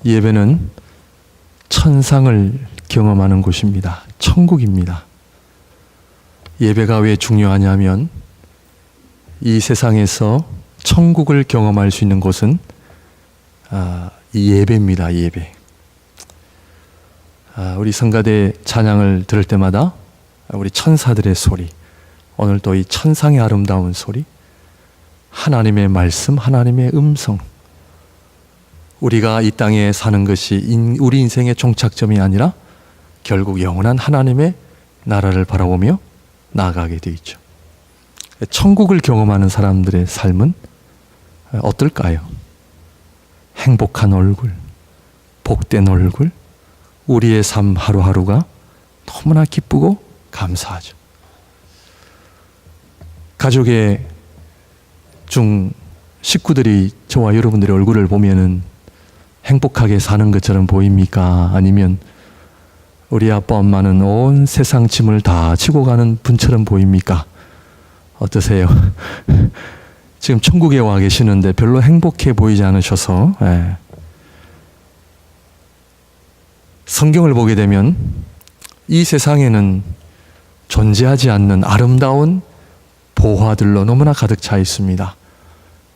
예배는 천상을 경험하는 곳입니다. 천국입니다. 예배가 왜 중요하냐면 이 세상에서 천국을 경험할 수 있는 곳은 이 예배입니다. 예배. 우리 성가대 찬양을 들을 때마다 우리 천사들의 소리, 오늘 또 이 천상의 아름다운 소리, 하나님의 말씀, 하나님의 음성, 우리가 이 땅에 사는 것이 우리 인생의 종착점이 아니라 결국 영원한 하나님의 나라를 바라보며 나아가게 되어 있죠. 천국을 경험하는 사람들의 삶은 어떨까요? 행복한 얼굴, 복된 얼굴, 우리의 삶 하루하루가 너무나 기쁘고 감사하죠. 가족의 중 식구들이 저와 여러분들의 얼굴을 보면은 행복하게 사는 것처럼 보입니까? 아니면 우리 아빠 엄마는 온 세상 짐을 다 지고 가는 분처럼 보입니까? 어떠세요? 지금 천국에 와 계시는데 별로 행복해 보이지 않으셔서 성경을 보게 되면 이 세상에는 존재하지 않는 아름다운 보화들로 너무나 가득 차 있습니다.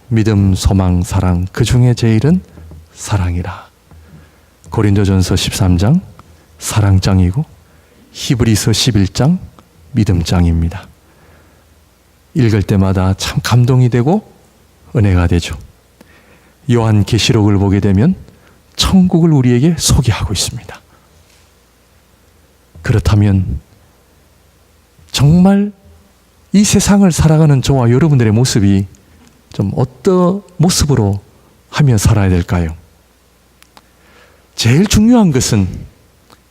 믿음, 소망, 사랑, 그 중에 제일은 사랑이라. 고린도전서 13장 사랑장이고 히브리서 11장 믿음장입니다. 읽을 때마다 참 감동이 되고 은혜가 되죠. 요한계시록을 보게 되면 천국을 우리에게 소개하고 있습니다. 그렇다면 정말 이 세상을 살아가는 저와 여러분들의 모습이 좀 어떤 모습으로 하며 살아야 될까요? 제일 중요한 것은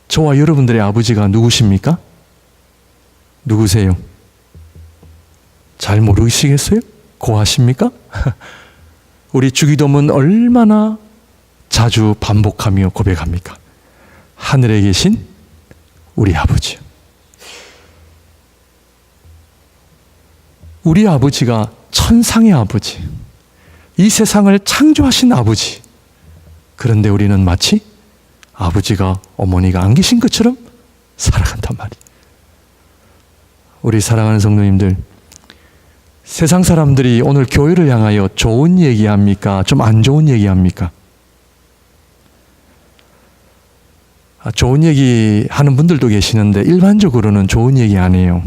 저와 여러분들의 아버지가 누구십니까? 누구세요? 잘 모르시겠어요? 고하십니까? 우리 주기도문 얼마나 자주 반복하며 고백합니까? 하늘에 계신 우리 아버지. 우리 아버지가 천상의 아버지, 이 세상을 창조하신 아버지. 그런데 우리는 마치 아버지가, 어머니가 안 계신 것처럼 살아간단 말이에요. 우리 사랑하는 성도님들, 세상 사람들이 오늘 교회를 향하여 좋은 얘기합니까? 좀 안 좋은 얘기합니까? 좋은 얘기 하는 분들도 계시는데 일반적으로는 좋은 얘기 안 해요.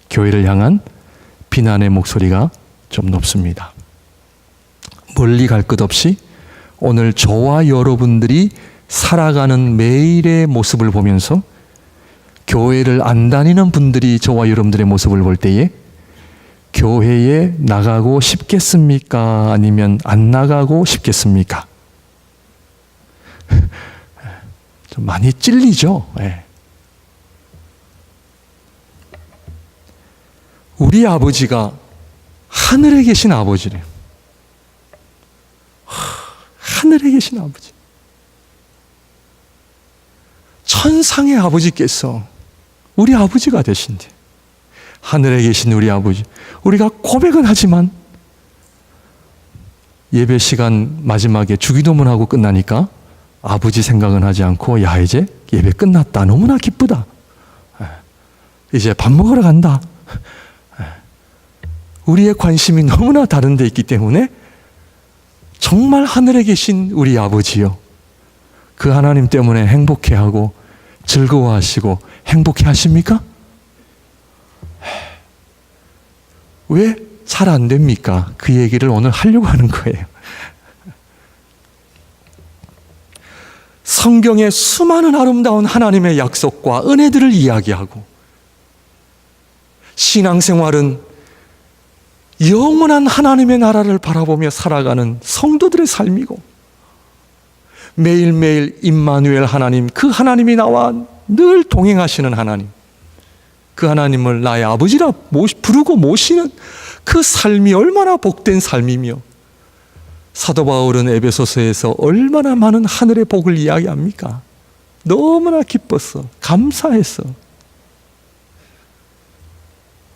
교회를 향한 비난의 목소리가 좀 높습니다. 멀리 갈 것 없이 오늘 저와 여러분들이 살아가는 매일의 모습을 보면서 교회를 안 다니는 분들이 저와 여러분들의 모습을 볼 때에 교회에 나가고 싶겠습니까? 아니면 안 나가고 싶겠습니까? 좀 많이 찔리죠. 네. 우리 아버지가 하늘에 계신 아버지래요. 하늘에 계신 아버지. 천상의 아버지께서 우리 아버지가 되신데, 하늘에 계신 우리 아버지, 우리가 고백은 하지만 예배 시간 마지막에 주기도문하고 끝나니까 아버지 생각은 하지 않고, 야 이제 예배 끝났다, 너무나 기쁘다, 이제 밥 먹으러 간다. 우리의 관심이 너무나 다른 데 있기 때문에 정말 하늘에 계신 우리 아버지요, 그 하나님 때문에 행복해하고 즐거워하시고 행복해 하십니까? 왜 잘 안 됩니까? 그 얘기를 오늘 하려고 하는 거예요. 성경의 수많은 아름다운 하나님의 약속과 은혜들을 이야기하고, 신앙생활은 영원한 하나님의 나라를 바라보며 살아가는 성도들의 삶이고, 매일매일 임마누엘 하나님, 그 하나님이 나와 늘 동행하시는 하나님, 그 하나님을 나의 아버지라 부르고 모시는 그 삶이 얼마나 복된 삶이며, 사도 바울은 에베소서에서 얼마나 많은 하늘의 복을 이야기합니까? 너무나 기뻤어, 감사했어.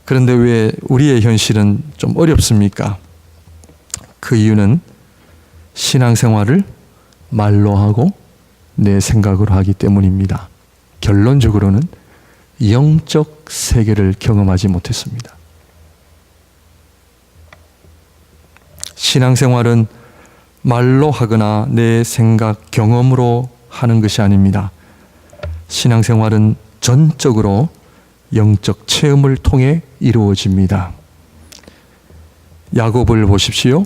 그런데 왜 우리의 현실은 좀 어렵습니까? 그 이유는 신앙생활을 말로 하고 내 생각으로 하기 때문입니다. 결론적으로는 영적 세계를 경험하지 못했습니다. 신앙생활은 말로 하거나 내 생각, 경험으로 하는 것이 아닙니다. 신앙생활은 전적으로 영적 체험을 통해 이루어집니다. 야곱을 보십시오.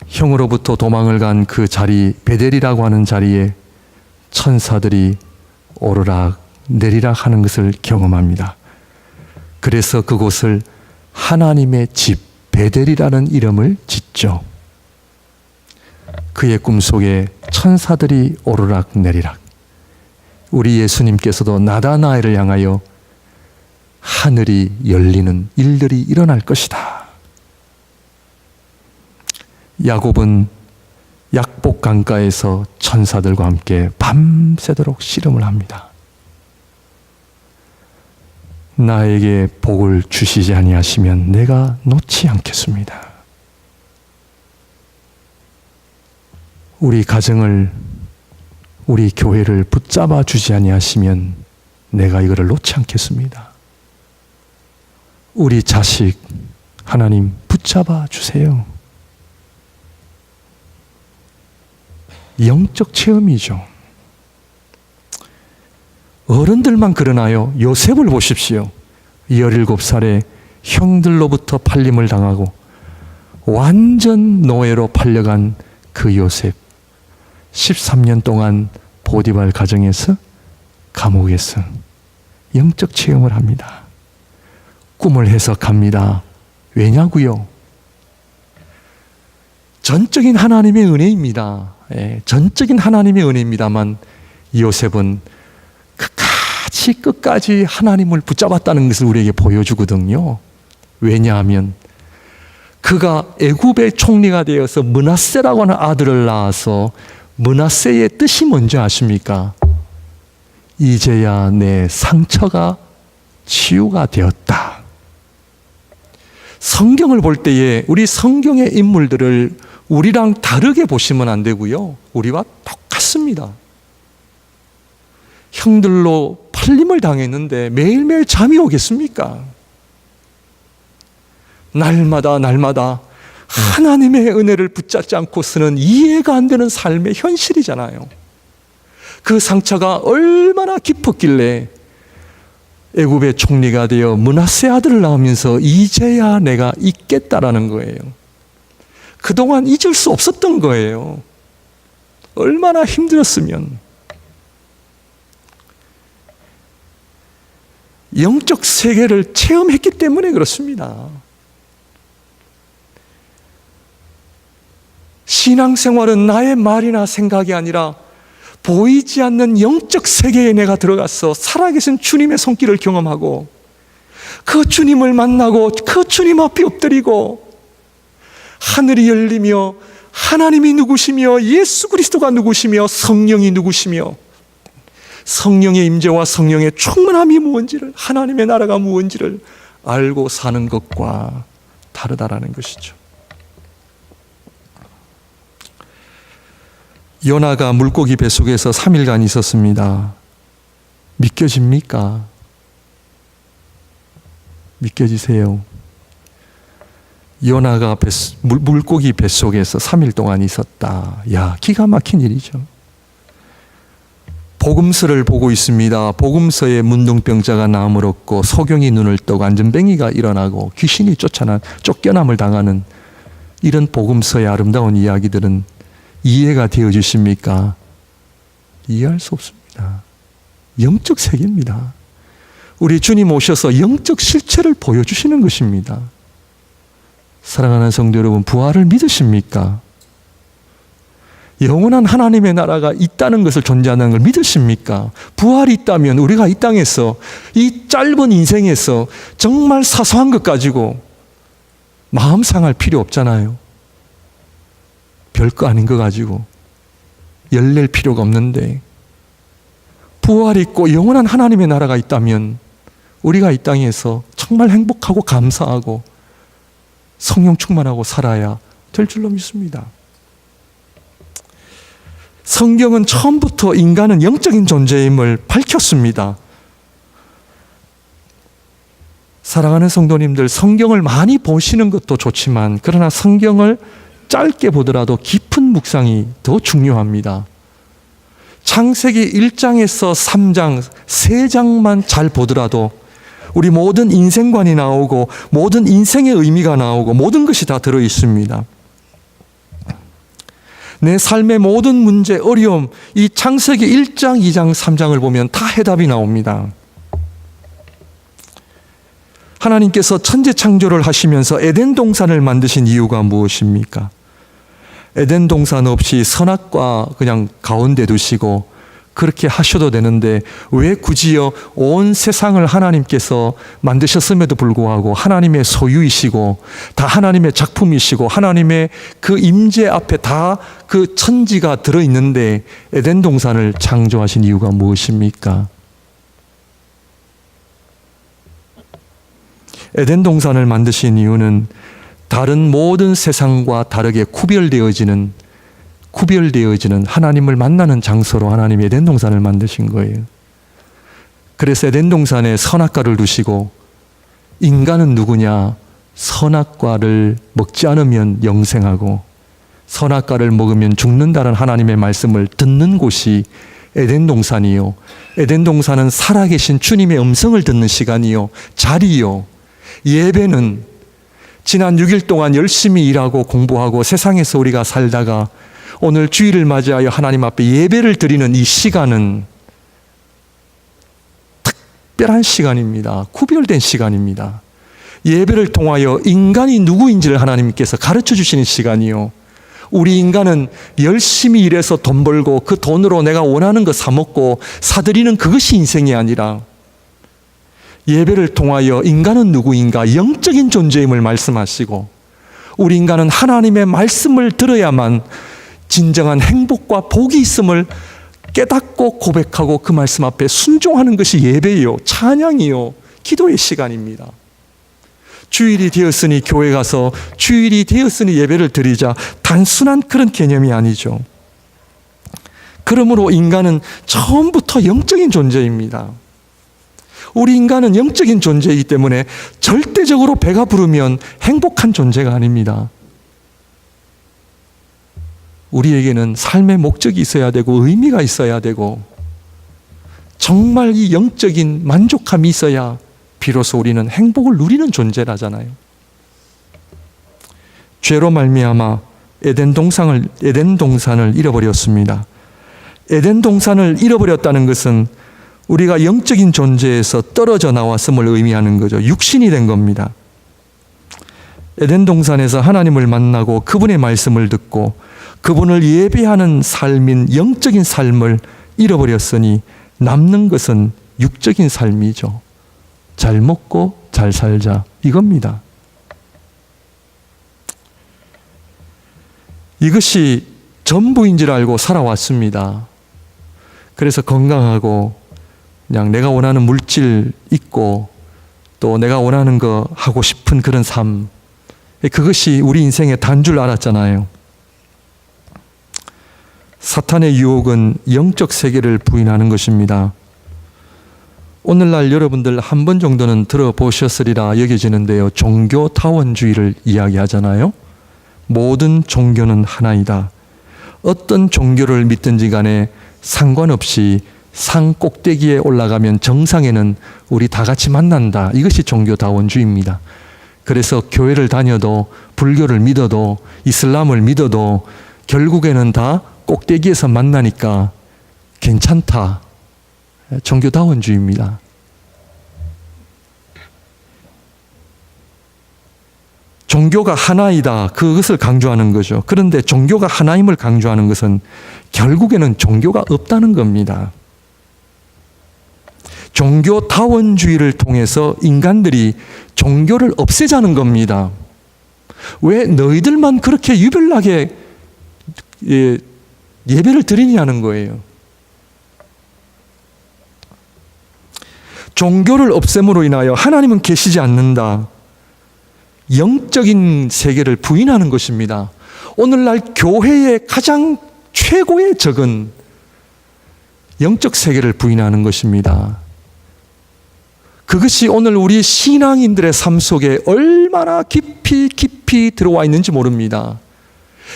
형으로부터 도망을 간 그 자리, 베델이라고 하는 자리에 천사들이 오르락 내리락 하는 것을 경험합니다. 그래서 그곳을 하나님의 집, 베델이라는 이름을 짓죠. 그의 꿈속에 천사들이 오르락 내리락. 우리 예수님께서도 나다나엘을 향하여 하늘이 열리는 일들이 일어날 것이다. 야곱은 약복 강가에서 천사들과 함께 밤새도록 씨름을 합니다. 나에게 복을 주시지 아니하시면 내가 놓지 않겠습니다. 우리 가정을, 우리 교회를 붙잡아 주지 아니하시면 내가 이거를 놓지 않겠습니다. 우리 자식, 하나님 붙잡아 주세요. 영적 체험이죠. 어른들만 그러나요? 요셉을 보십시오. 17살에 형들로부터 팔림을 당하고 완전 노예로 팔려간 그 요셉. 13년 동안 보디발 가정에서, 감옥에서 영적 체험을 합니다. 꿈을 해석합니다. 왜냐고요? 전적인 하나님의 은혜입니다. 전적인 하나님의 은혜입니다만 요셉은 끝까지 하나님을 붙잡았다는 것을 우리에게 보여주거든요. 왜냐하면 그가 애굽의 총리가 되어서 므낫세라고 하는 아들을 낳아서 므낫세의 뜻이 뭔지 아십니까? 이제야 내 상처가 치유가 되었다. 성경을 볼 때에 우리 성경의 인물들을 우리랑 다르게 보시면 안 되고요. 우리와 똑같습니다. 형들로 팔림을 당했는데 매일매일 잠이 오겠습니까? 날마다 하나님의 은혜를 붙잡지 않고서는 이해가 안 되는 삶의 현실이잖아요. 그 상처가 얼마나 깊었길래 애굽의 총리가 되어 므낫세 아들을 낳으면서 이제야 내가 잊겠다라는 거예요. 그동안 잊을 수 없었던 거예요. 얼마나 힘들었으면. 영적 세계를 체험했기 때문에 그렇습니다. 신앙생활은 나의 말이나 생각이 아니라 보이지 않는 영적 세계에 내가 들어가서 살아계신 주님의 손길을 경험하고 그 주님을 만나고 그 주님 앞에 엎드리고 하늘이 열리며 하나님이 누구시며 예수 그리스도가 누구시며 성령이 누구시며 성령의 임재와 성령의 충만함이 무엇인지를, 하나님의 나라가 무엇인지를 알고 사는 것과 다르다라는 것이죠. 요나가 물고기 뱃속에서 3일간 있었습니다. 믿겨집니까? 믿겨지세요? 요나가 물고기 뱃속에서 3일 동안 있었다. 야, 기가 막힌 일이죠. 복음서를 보고 있습니다. 복음서에 문둥병자가 나음을 얻고 소경이 눈을 뜨고 안전뱅이가 일어나고 귀신이 쫓겨남을 당하는 이런 복음서의 아름다운 이야기들은 이해가 되어 주십니까? 이해할 수 없습니다. 영적 세계입니다. 우리 주님 오셔서 영적 실체를 보여주시는 것입니다. 사랑하는 성도 여러분, 부활을 믿으십니까? 영원한 하나님의 나라가 있다는 것을, 존재하는 걸 믿으십니까? 부활이 있다면 우리가 이 땅에서, 이 짧은 인생에서 정말 사소한 것 가지고 마음 상할 필요 없잖아요. 별거 아닌 거 가지고 열낼 필요가 없는데, 부활이 있고 영원한 하나님의 나라가 있다면 우리가 이 땅에서 정말 행복하고 감사하고 성령 충만하고 살아야 될 줄로 믿습니다. 성경은 처음부터 인간은 영적인 존재임을 밝혔습니다. 사랑하는 성도님들, 성경을 많이 보시는 것도 좋지만 그러나 성경을 짧게 보더라도 깊은 묵상이 더 중요합니다. 창세기 1장에서 3장, 3장만 잘 보더라도 우리 모든 인생관이 나오고 모든 인생의 의미가 나오고 모든 것이 다 들어있습니다. 내 삶의 모든 문제, 어려움, 이 창세기 1장, 2장, 3장을 보면 다 해답이 나옵니다. 하나님께서 천지 창조를 하시면서 에덴 동산을 만드신 이유가 무엇입니까? 에덴 동산 없이 선악과 그냥 가운데 두시고 그렇게 하셔도 되는데 왜 굳이요 온 세상을 하나님께서 만드셨음에도 불구하고 하나님의 소유이시고 다 하나님의 작품이시고 하나님의 그 임재 앞에 다 그 천지가 들어있는데 에덴 동산을 창조하신 이유가 무엇입니까? 에덴 동산을 만드신 이유는 다른 모든 세상과 다르게 구별되어지는 하나님을 만나는 장소로 하나님이 에덴 동산을 만드신 거예요. 그래서 에덴 동산에 선악과를 두시고 인간은 누구냐? 선악과를 먹지 않으면 영생하고 선악과를 먹으면 죽는다는 하나님의 말씀을 듣는 곳이 에덴 동산이요. 에덴 동산은 살아계신 주님의 음성을 듣는 시간이요. 자리요. 예배는 지난 6일 동안 열심히 일하고 공부하고 세상에서 우리가 살다가 오늘 주일을 맞이하여 하나님 앞에 예배를 드리는 이 시간은 특별한 시간입니다. 구별된 시간입니다. 예배를 통하여 인간이 누구인지를 하나님께서 가르쳐 주시는 시간이요. 우리 인간은 열심히 일해서 돈 벌고 그 돈으로 내가 원하는 거 사 먹고 사들이는 그것이 인생이 아니라 예배를 통하여 인간은 누구인가 영적인 존재임을 말씀하시고 우리 인간은 하나님의 말씀을 들어야만 진정한 행복과 복이 있음을 깨닫고 고백하고 그 말씀 앞에 순종하는 것이 예배요, 찬양이요, 기도의 시간입니다. 주일이 되었으니 교회 가서 주일이 되었으니 예배를 드리자 단순한 그런 개념이 아니죠. 그러므로 인간은 처음부터 영적인 존재입니다. 우리 인간은 영적인 존재이기 때문에 절대적으로 배가 부르면 행복한 존재가 아닙니다. 우리에게는 삶의 목적이 있어야 되고 의미가 있어야 되고 정말 이 영적인 만족함이 있어야 비로소 우리는 행복을 누리는 존재라잖아요. 죄로 말미암아 에덴 동산을 잃어버렸습니다. 에덴 동산을 잃어버렸다는 것은 우리가 영적인 존재에서 떨어져 나왔음을 의미하는 거죠. 육신이 된 겁니다. 에덴 동산에서 하나님을 만나고 그분의 말씀을 듣고 그분을 예배하는 삶인 영적인 삶을 잃어버렸으니 남는 것은 육적인 삶이죠. 잘 먹고 잘 살자 이겁니다. 이것이 전부인 줄 알고 살아왔습니다. 그래서 건강하고 그냥 내가 원하는 물질 있고 또 내가 원하는 거 하고 싶은 그런 삶, 그것이 우리 인생의 단 줄 알았잖아요. 사탄의 유혹은 영적 세계를 부인하는 것입니다. 오늘날 여러분들 한 번 정도는 들어보셨으리라 여겨지는데요. 종교타원주의를 이야기하잖아요. 모든 종교는 하나이다. 어떤 종교를 믿든지 간에 상관없이 산 꼭대기에 올라가면 정상에는 우리 다 같이 만난다. 이것이 종교다원주의입니다. 그래서 교회를 다녀도 불교를 믿어도 이슬람을 믿어도 결국에는 다 꼭대기에서 만나니까 괜찮다. 종교다원주의입니다. 종교가 하나이다. 그것을 강조하는 거죠. 그런데 종교가 하나임을 강조하는 것은 결국에는 종교가 없다는 겁니다. 종교다원주의를 통해서 인간들이 종교를 없애자는 겁니다. 왜 너희들만 그렇게 유별나게 예배를 드리냐는 거예요. 종교를 없앰으로 인하여 하나님은 계시지 않는다. 영적인 세계를 부인하는 것입니다. 오늘날 교회의 가장 최고의 적은 영적 세계를 부인하는 것입니다. 그것이 오늘 우리 신앙인들의 삶 속에 얼마나 깊이 들어와 있는지 모릅니다.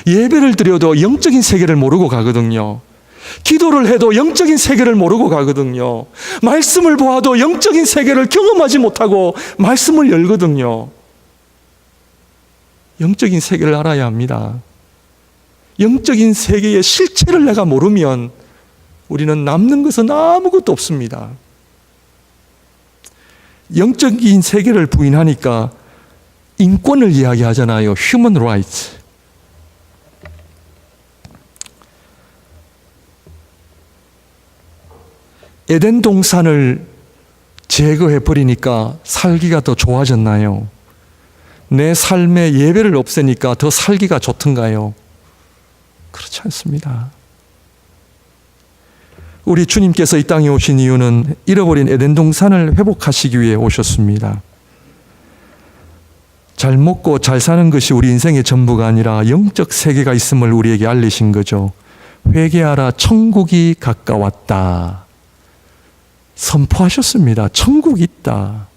예배를 드려도 영적인 세계를 모르고 가거든요. 기도를 해도 영적인 세계를 모르고 가거든요. 말씀을 보아도 영적인 세계를 경험하지 못하고 말씀을 열거든요. 영적인 세계를 알아야 합니다. 영적인 세계의 실체를 내가 모르면 우리는 남는 것은 아무것도 없습니다. 영적인 세계를 부인하니까 인권을 이야기하잖아요. Human rights. 에덴 동산을 제거해 버리니까 살기가 더 좋아졌나요? 내 삶의 예배를 없애니까 더 살기가 좋던가요? 그렇지 않습니다. 우리 주님께서 이 땅에 오신 이유는 잃어버린 에덴 동산을 회복하시기 위해 오셨습니다. 잘 먹고 잘 사는 것이 우리 인생의 전부가 아니라 영적 세계가 있음을 우리에게 알리신 거죠. 회개하라, 천국이 가까웠다. 선포하셨습니다. 천국이 있다.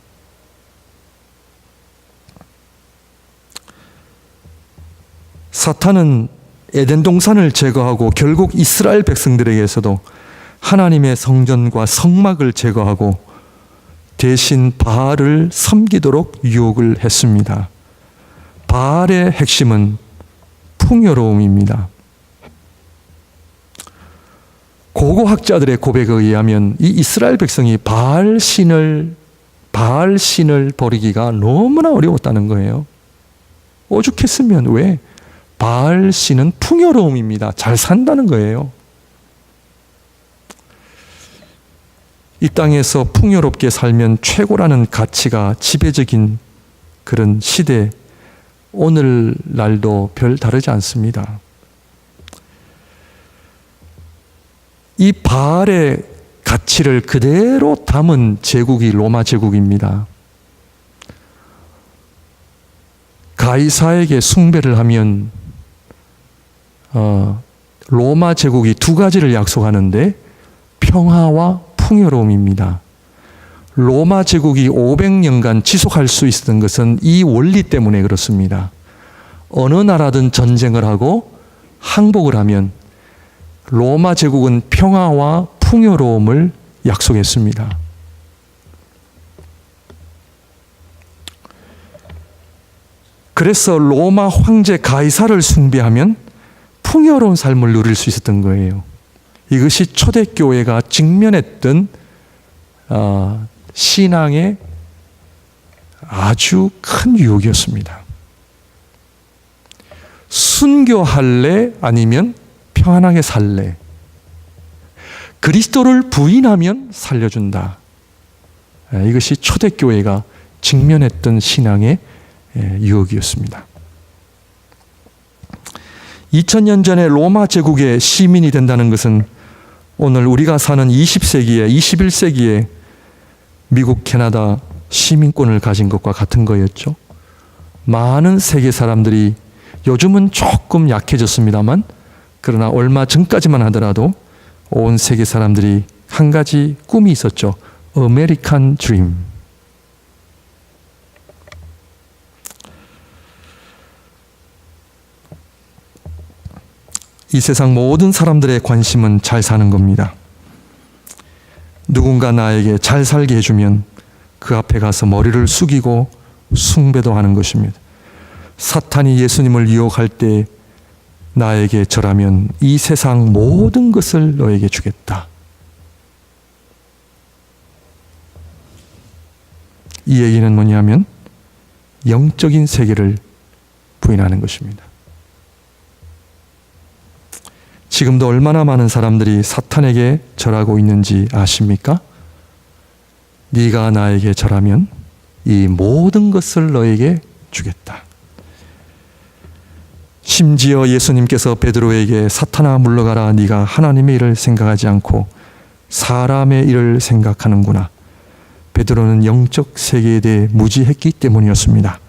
사탄은 에덴 동산을 제거하고 결국 이스라엘 백성들에게서도 하나님의 성전과 성막을 제거하고 대신 바알을 섬기도록 유혹을 했습니다. 바알의 핵심은 풍요로움입니다. 고고학자들의 고백에 의하면 이 이스라엘 백성이 바알 신을 버리기가 너무나 어려웠다는 거예요. 오죽했으면 왜? 바알 신은 풍요로움입니다. 잘 산다는 거예요. 이 땅에서 풍요롭게 살면 최고라는 가치가 지배적인 그런 시대, 오늘날도 별 다르지 않습니다. 이 바알의 가치를 그대로 담은 제국이 로마 제국입니다. 가이사에게 숭배를 하면 로마 제국이 두 가지를 약속하는데 평화와 풍요로움입니다. 로마 제국이 500년간 지속할 수 있었던 것은 이 원리 때문에 그렇습니다. 어느 나라든 전쟁을 하고 항복을 하면 로마 제국은 평화와 풍요로움을 약속했습니다. 그래서 로마 황제 가이사를 숭배하면 풍요로운 삶을 누릴 수 있었던 거예요. 이것이 초대교회가 직면했던 신앙의 아주 큰 유혹이었습니다. 순교할래 아니면 평안하게 살래. 그리스도를 부인하면 살려준다. 이것이 초대교회가 직면했던 신앙의 유혹이었습니다. 2000년 전에 로마 제국의 시민이 된다는 것은 오늘 우리가 사는 20세기에 21세기에 미국, 캐나다 시민권을 가진 것과 같은 거였죠. 많은 세계 사람들이 요즘은 조금 약해졌습니다만 그러나 얼마 전까지만 하더라도 온 세계 사람들이 한 가지 꿈이 있었죠. 아메리칸 드림. 이 세상 모든 사람들의 관심은 잘 사는 겁니다. 누군가 나에게 잘 살게 해주면 그 앞에 가서 머리를 숙이고 숭배도 하는 것입니다. 사탄이 예수님을 유혹할 때 나에게 절하면 이 세상 모든 것을 너에게 주겠다. 이 얘기는 뭐냐면 영적인 세계를 부인하는 것입니다. 지금도 얼마나 많은 사람들이 사탄에게 절하고 있는지 아십니까? 네가 나에게 절하면 이 모든 것을 너에게 주겠다. 심지어 예수님께서 베드로에게 사탄아 물러가라, 네가 하나님의 일을 생각하지 않고 사람의 일을 생각하는구나. 베드로는 영적 세계에 대해 무지했기 때문이었습니다.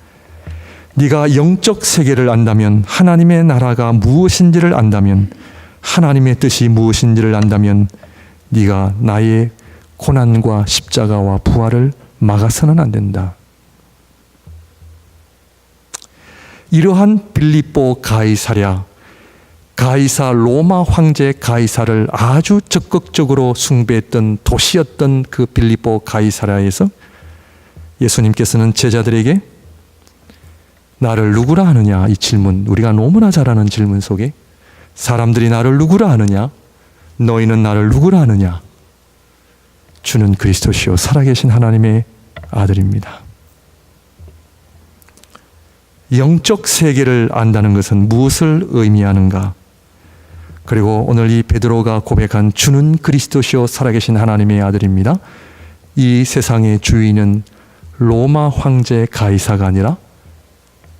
네가 영적 세계를 안다면, 하나님의 나라가 무엇인지를 안다면 하나님의 뜻이 무엇인지를 안다면 네가 나의 고난과 십자가와 부활을 막아서는 안 된다. 이러한 빌립보 가이사랴, 가이사 로마 황제 가이사를 아주 적극적으로 숭배했던 도시였던 그 빌립보 가이사랴에서 예수님께서는 제자들에게 나를 누구라 하느냐, 이 질문, 우리가 너무나 잘 아는 질문 속에 사람들이 나를 누구라 하느냐, 너희는 나를 누구라 하느냐, 주는 그리스도시요 살아계신 하나님의 아들입니다. 영적 세계를 안다는 것은 무엇을 의미하는가? 그리고 오늘 이 베드로가 고백한 주는 그리스도시요 살아계신 하나님의 아들입니다. 이 세상의 주인은 로마 황제 가이사가 아니라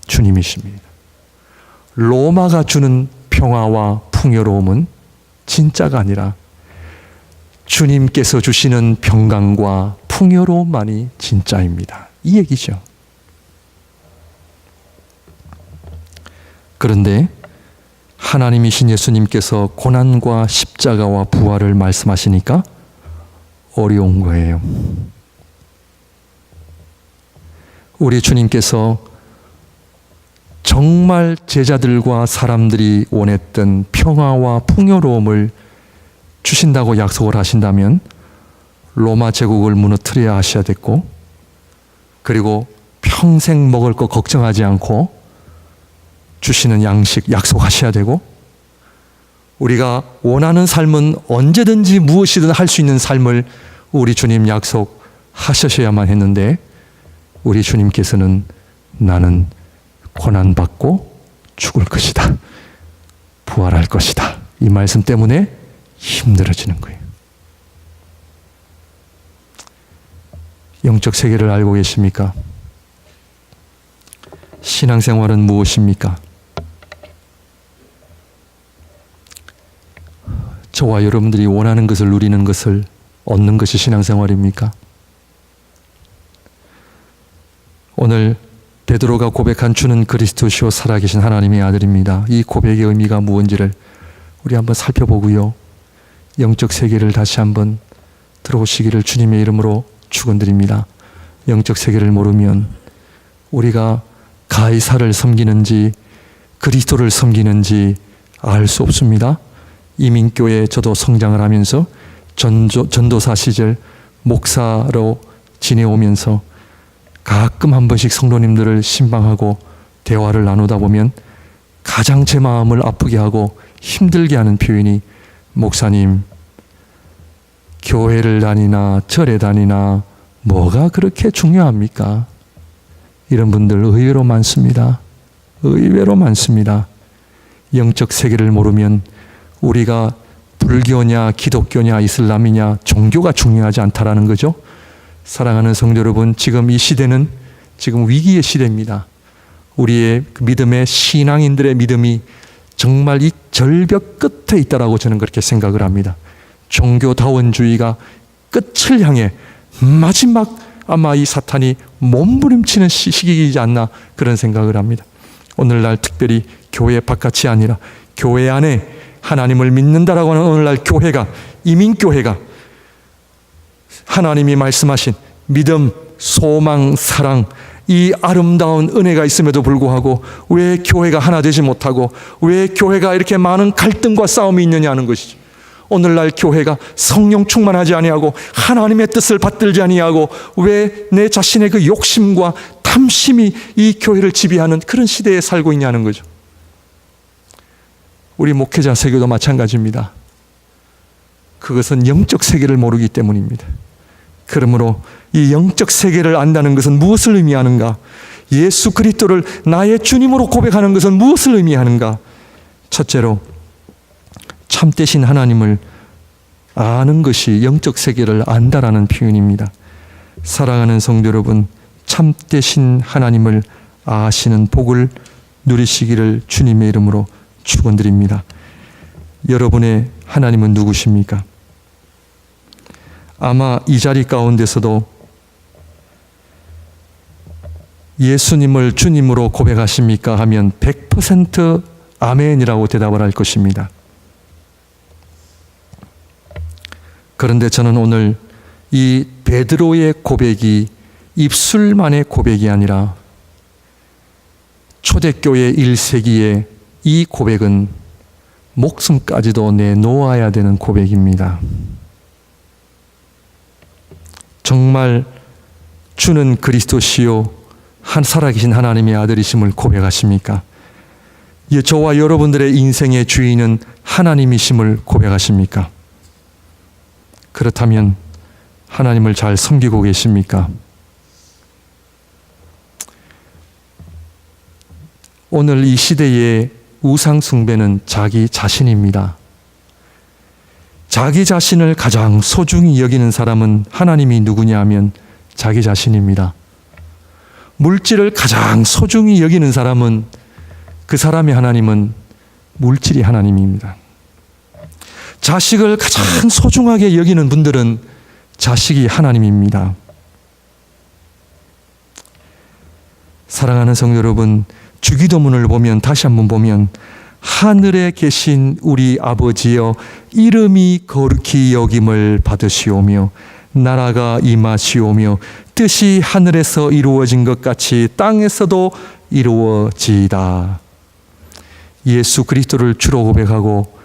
주님이십니다. 로마가 주는 평화와 풍요로움은 진짜가 아니라 주님께서 주시는 평강과 풍요로움만이 진짜입니다. 이 얘기죠. 그런데 하나님이신 예수님께서 고난과 십자가와 부활을 말씀하시니까 어려운 거예요. 우리 주님께서 정말 제자들과 사람들이 원했던 평화와 풍요로움을 주신다고 약속을 하신다면 로마 제국을 무너뜨려야 하셔야 됐고, 그리고 평생 먹을 거 걱정하지 않고 주시는 양식 약속하셔야 되고, 우리가 원하는 삶은 언제든지 무엇이든 할 수 있는 삶을 우리 주님 약속하셔야만 했는데, 우리 주님께서는 나는 고난받고 죽을 것이다, 부활할 것이다, 이 말씀 때문에 힘들어지는 거예요. 영적 세계를 알고 계십니까? 신앙생활은 무엇입니까? 저와 여러분들이 원하는 것을 누리는 것을 얻는 것이 신앙생활입니까? 오늘 베드로가 고백한 주는 그리스도시요 살아계신 하나님의 아들입니다. 이 고백의 의미가 무엇인지를 우리 한번 살펴보고요, 영적 세계를 다시 한번 들어오시기를 주님의 이름으로 축원드립니다. 영적 세계를 모르면 우리가 가이사를 섬기는지 그리스도를 섬기는지 알 수 없습니다. 이민교회 저도 성장을 하면서 전도사 시절 목사로 지내오면서 가끔 한 번씩 성도님들을 신방하고 대화를 나누다 보면 가장 제 마음을 아프게 하고 힘들게 하는 표현이, 목사님, 교회를 다니나 절에 다니나 뭐가 그렇게 중요합니까? 이런 분들 의외로 많습니다. 의외로 많습니다. 영적 세계를 모르면 우리가 불교냐 기독교냐 이슬람이냐 종교가 중요하지 않다라는 거죠. 사랑하는 성도 여러분, 지금 이 시대는 지금 위기의 시대입니다. 우리의 믿음의 신앙인들의 믿음이 정말 이 절벽 끝에 있다라고 저는 그렇게 생각을 합니다. 종교다원주의가 끝을 향해 마지막 아마 이 사탄이 몸부림치는 시기이지 않나 그런 생각을 합니다. 오늘날 특별히 교회 바깥이 아니라 교회 안에 하나님을 믿는다라고 하는 오늘날 교회가, 이민교회가 하나님이 말씀하신 믿음, 소망, 사랑, 이 아름다운 은혜가 있음에도 불구하고 왜 교회가 하나 되지 못하고 왜 교회가 이렇게 많은 갈등과 싸움이 있느냐는 것이죠. 오늘날 교회가 성령 충만하지 아니하고 하나님의 뜻을 받들지 아니하고 왜 내 자신의 그 욕심과 탐심이 이 교회를 지배하는 그런 시대에 살고 있냐는 거죠. 우리 목회자 세계도 마찬가지입니다. 그것은 영적 세계를 모르기 때문입니다. 그러므로 이 영적 세계를 안다는 것은 무엇을 의미하는가? 예수 그리스도를 나의 주님으로 고백하는 것은 무엇을 의미하는가? 첫째로 참되신 하나님을 아는 것이 영적 세계를 안다라는 표현입니다. 사랑하는 성도 여러분, 참되신 하나님을 아시는 복을 누리시기를 주님의 이름으로 축원드립니다. 여러분의 하나님은 누구십니까? 아마 이 자리 가운데서도 예수님을 주님으로 고백하십니까? 하면 100% 아멘이라고 대답을 할 것입니다. 그런데 저는 오늘 이 베드로의 고백이 입술만의 고백이 아니라 초대교회 1세기의 이 고백은 목숨까지도 내놓아야 되는 고백입니다. 정말 주는 그리스도시요 한 살아계신 하나님의 아들이심을 고백하십니까? 저와 여러분들의 인생의 주인은 하나님이심을 고백하십니까? 그렇다면 하나님을 잘 섬기고 계십니까? 오늘 이 시대의 우상 숭배는 자기 자신입니다. 자기 자신을 가장 소중히 여기는 사람은 하나님이 누구냐 하면 자기 자신입니다. 물질을 가장 소중히 여기는 사람은 그 사람의 하나님은 물질이 하나님입니다. 자식을 가장 소중하게 여기는 분들은 자식이 하나님입니다. 사랑하는 성도 여러분, 주기도문을 보면 다시 한번 보면 하늘에 계신 우리 아버지여 이름이 거룩히 여김을 받으시오며 나라가 임하시오며 뜻이 하늘에서 이루어진 것 같이 땅에서도 이루어지이다. 예수 그리스도를 주로 고백하고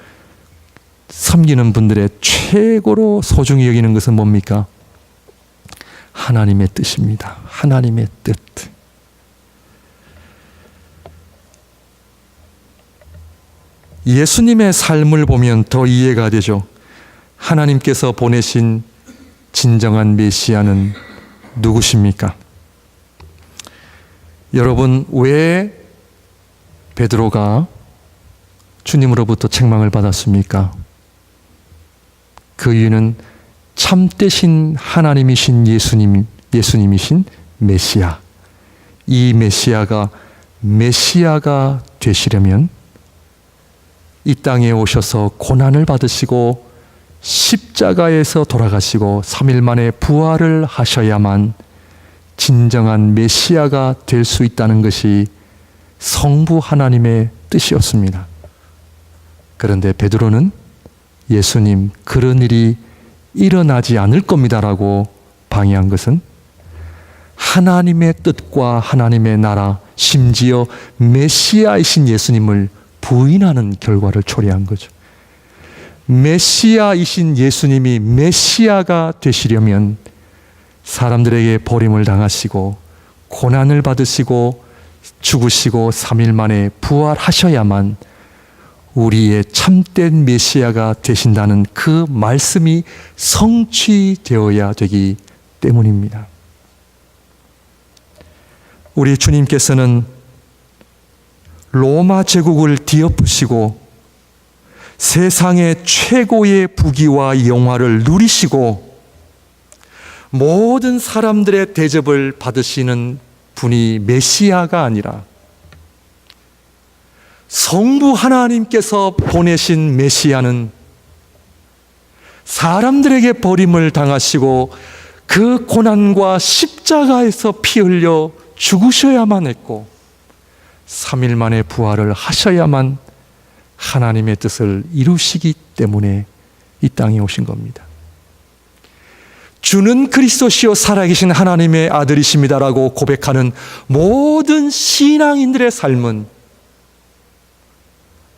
섬기는 분들의 최고로 소중히 여기는 것은 뭡니까? 하나님의 뜻입니다. 하나님의 뜻. 예수님의 삶을 보면 더 이해가 되죠. 하나님께서 보내신 진정한 메시아는 누구십니까? 여러분, 왜 베드로가 주님으로부터 책망을 받았습니까? 그 이유는 참되신 하나님이신 예수님이신 메시아. 이 메시아가 되시려면 이 땅에 오셔서 고난을 받으시고 십자가에서 돌아가시고 3일 만에 부활을 하셔야만 진정한 메시아가 될 수 있다는 것이 성부 하나님의 뜻이었습니다. 그런데 베드로는 예수님, 그런 일이 일어나지 않을 겁니다라고 방해한 것은 하나님의 뜻과 하나님의 나라, 심지어 메시아이신 예수님을 부인하는 결과를 초래한 거죠. 메시아이신 예수님이 메시아가 되시려면 사람들에게 버림을 당하시고 고난을 받으시고 죽으시고 3일 만에 부활하셔야만 우리의 참된 메시아가 되신다는 그 말씀이 성취되어야 되기 때문입니다. 우리 주님께서는 로마 제국을 뒤엎으시고 세상의 최고의 부귀와 영화를 누리시고 모든 사람들의 대접을 받으시는 분이 메시아가 아니라 성부 하나님께서 보내신 메시아는 사람들에게 버림을 당하시고 그 고난과 십자가에서 피 흘려 죽으셔야만 했고 3일 만에 부활을 하셔야만 하나님의 뜻을 이루시기 때문에 이 땅에 오신 겁니다. 주는 그리스도시요 살아계신 하나님의 아들이십니다라고 고백하는 모든 신앙인들의 삶은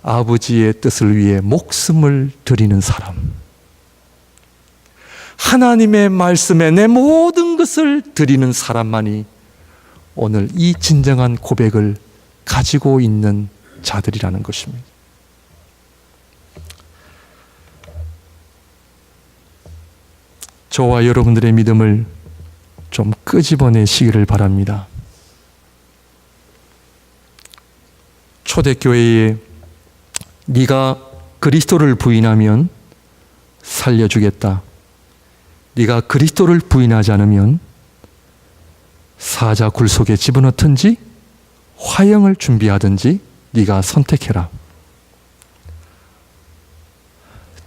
아버지의 뜻을 위해 목숨을 드리는 사람, 하나님의 말씀에 내 모든 것을 드리는 사람만이 오늘 이 진정한 고백을 가지고 있는 자들이라는 것입니다. 저와 여러분들의 믿음을 좀 끄집어내시기를 바랍니다. 초대교회에 네가 그리스도를 부인하면 살려주겠다. 네가 그리스도를 부인하지 않으면 사자 굴 속에 집어넣든지 화형을 준비하든지 네가 선택해라.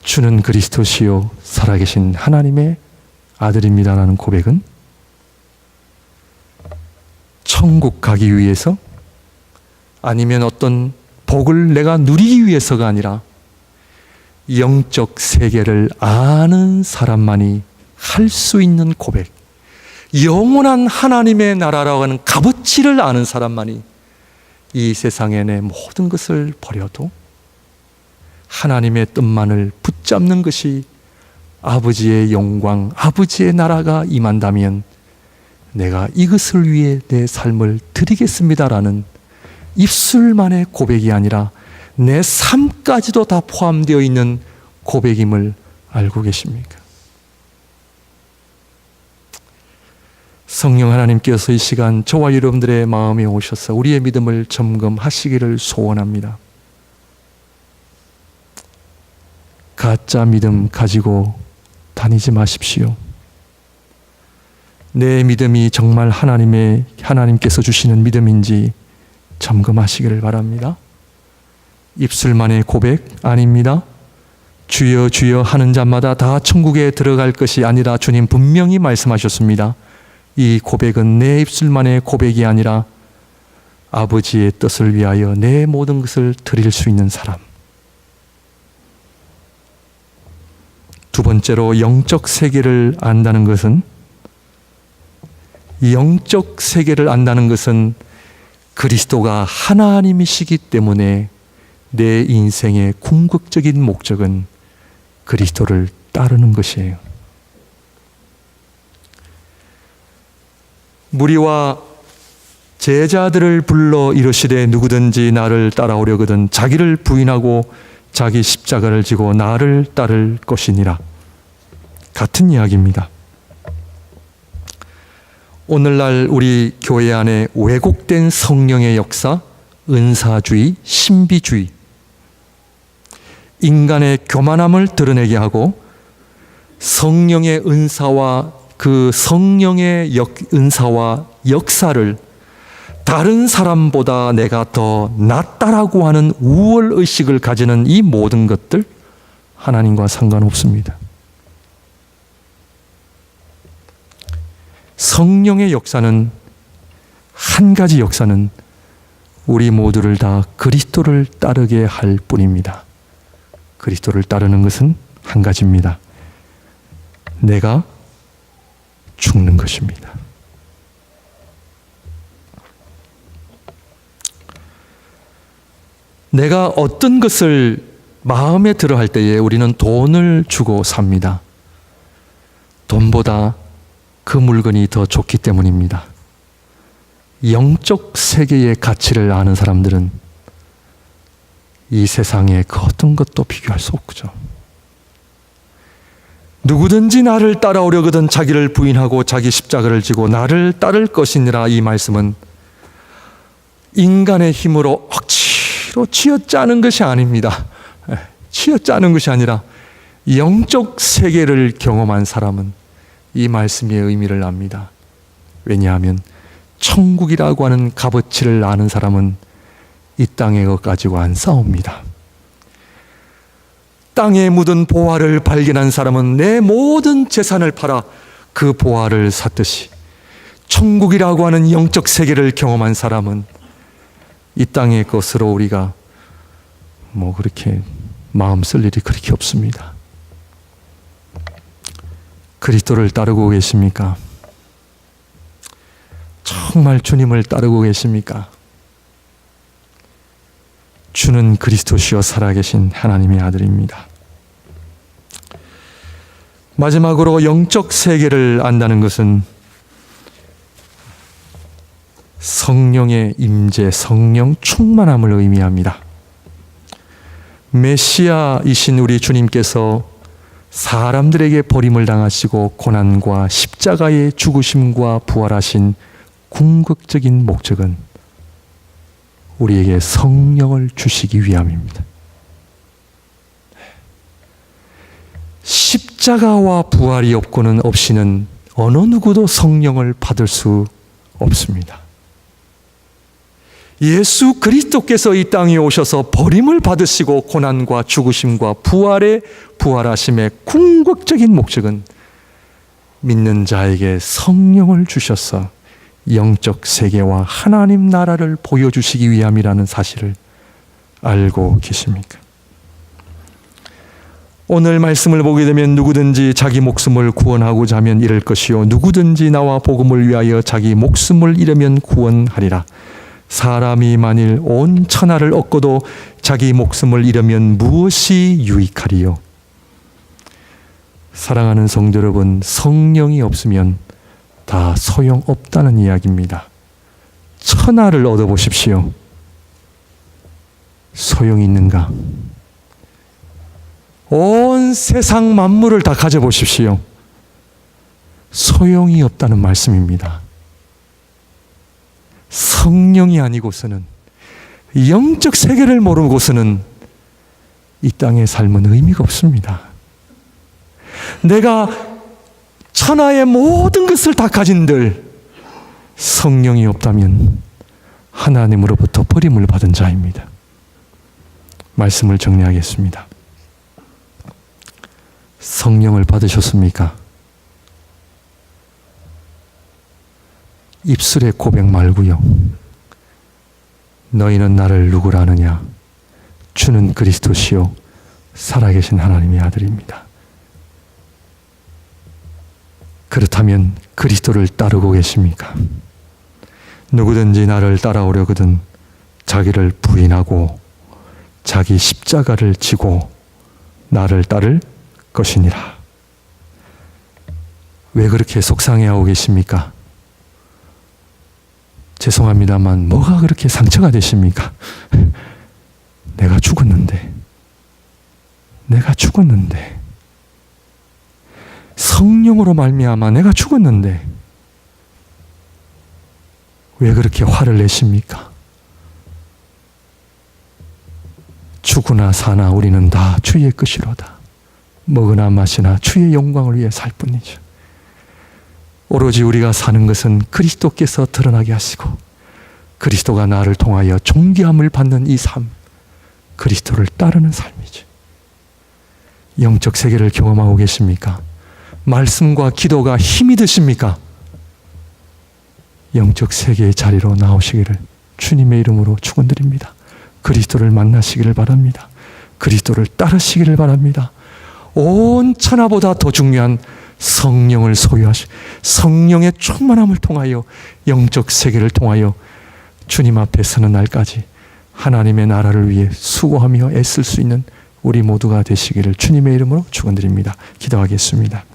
주는 그리스도시요 살아계신 하나님의 아들입니다라는 고백은 천국 가기 위해서 아니면 어떤 복을 내가 누리기 위해서가 아니라 영적 세계를 아는 사람만이 할 수 있는 고백, 영원한 하나님의 나라라고 하는 값어치를 아는 사람만이 이 세상에 내 모든 것을 버려도 하나님의 뜻만을 붙잡는 것이 아버지의 영광, 아버지의 나라가 임한다면 내가 이것을 위해 내 삶을 드리겠습니다라는 입술만의 고백이 아니라 내 삶까지도 다 포함되어 있는 고백임을 알고 계십니까? 성령 하나님께서 이 시간 저와 여러분들의 마음에 오셔서 우리의 믿음을 점검하시기를 소원합니다. 가짜 믿음 가지고 다니지 마십시오. 내 믿음이 정말 하나님께서 주시는 믿음인지 점검하시기를 바랍니다. 입술만의 고백 아닙니다. 주여 주여 하는 자마다 다 천국에 들어갈 것이 아니라 주님 분명히 말씀하셨습니다. 이 고백은 내 입술만의 고백이 아니라 아버지의 뜻을 위하여 내 모든 것을 드릴 수 있는 사람. 두 번째로 영적 세계를 안다는 것은 그리스도가 하나님이시기 때문에 내 인생의 궁극적인 목적은 그리스도를 따르는 것이에요. 무리와 제자들을 불러 이르시되 누구든지 나를 따라오려거든 자기를 부인하고 자기 십자가를 지고 나를 따를 것이니라. 같은 이야기입니다. 오늘날 우리 교회 안에 왜곡된 성령의 역사, 은사주의, 신비주의, 인간의 교만함을 드러내게 하고 성령의 은사와 그 성령의 은사와 역사를 다른 사람보다 내가 더 낫다라고 하는 우월의식을 가지는 이 모든 것들 하나님과 상관없습니다. 성령의 역사는 한 가지 역사는 우리 모두를 다 그리스도를 따르게 할 뿐입니다. 그리스도를 따르는 것은 한 가지입니다. 내가 죽는 것입니다. 내가 어떤 것을 마음에 들어 할 때에 우리는 돈을 주고 삽니다. 돈보다 그 물건이 더 좋기 때문입니다. 영적 세계의 가치를 아는 사람들은 이 세상의 그 어떤 것도 비교할 수 없죠. 누구든지 나를 따라오려거든 자기를 부인하고 자기 십자가를 지고 나를 따를 것이니라. 이 말씀은 인간의 힘으로 억지로 쥐어짜는 것이 아닙니다. 쥐어짜는 것이 아니라 영적 세계를 경험한 사람은 이 말씀의 의미를 압니다. 왜냐하면 천국이라고 하는 값어치를 아는 사람은 이 땅의 것 가지고 안 싸웁니다. 땅에 묻은 보화를 발견한 사람은 내 모든 재산을 팔아 그 보화를 샀듯이 천국이라고 하는 영적 세계를 경험한 사람은 이 땅의 것으로 우리가 그렇게 마음 쓸 일이 그렇게 없습니다. 그리스도를 따르고 계십니까? 정말 주님을 따르고 계십니까? 주는 그리스도시요 살아계신 하나님의 아들입니다. 마지막으로 영적 세계를 안다는 것은 성령의 임재, 성령 충만함을 의미합니다. 메시아이신 우리 주님께서 사람들에게 버림을 당하시고 고난과 십자가의 죽으심과 부활하신 궁극적인 목적은 우리에게 성령을 주시기 위함입니다. 십자가와 부활이 없이는 어느 누구도 성령을 받을 수 없습니다. 예수 그리스도께서 이 땅에 오셔서 버림을 받으시고 고난과 죽으심과 부활하심의 궁극적인 목적은 믿는 자에게 성령을 주셔서 영적 세계와 하나님 나라를 보여주시기 위함이라는 사실을 알고 계십니까? 오늘 말씀을 보게 되면 누구든지 자기 목숨을 구원하고자 하면 잃을 것이요 누구든지 나와 복음을 위하여 자기 목숨을 잃으면 구원하리라. 사람이 만일 온 천하를 얻고도 자기 목숨을 잃으면 무엇이 유익하리요? 사랑하는 성도 여러분, 성령이 없으면 다 소용없다는 이야기입니다. 천하를 얻어보십시오. 소용이 있는가? 온 세상 만물을 다 가져보십시오. 소용이 없다는 말씀입니다. 성령이 아니고서는, 영적 세계를 모르고서는 이 땅의 삶은 의미가 없습니다. 내가 천하의 모든 것을 다 가진들 성령이 없다면 하나님으로부터 버림을 받은 자입니다. 말씀을 정리하겠습니다. 성령을 받으셨습니까? 입술의 고백 말고요. 너희는 나를 누구라 하느냐? 주는 그리스도시요 살아계신 하나님의 아들입니다. 그렇다면 그리스도를 따르고 계십니까? 누구든지 나를 따라오려거든 자기를 부인하고 자기 십자가를 지고 나를 따를 것이니라. 왜 그렇게 속상해하고 계십니까? 죄송합니다만 뭐가 그렇게 상처가 되십니까? 내가 죽었는데 성령으로 말미암아 내가 죽었는데 왜 그렇게 화를 내십니까? 죽으나 사나 우리는 다 주의 것이로다. 먹으나 마시나 주의 영광을 위해 살 뿐이죠. 오로지 우리가 사는 것은 그리스도께서 드러나게 하시고 그리스도가 나를 통하여 존귀함을 받는 이 삶, 그리스도를 따르는 삶이죠. 영적 세계를 경험하고 계십니까? 말씀과 기도가 힘이 드십니까? 영적 세계의 자리로 나오시기를 주님의 이름으로 축원드립니다. 그리스도를 만나시기를 바랍니다. 그리스도를 따르시기를 바랍니다. 온 천하보다 더 중요한 성령을 소유하시, 성령의 충만함을 통하여 영적 세계를 통하여 주님 앞에 서는 날까지 하나님의 나라를 위해 수고하며 애쓸 수 있는 우리 모두가 되시기를 주님의 이름으로 축원드립니다. 기도하겠습니다.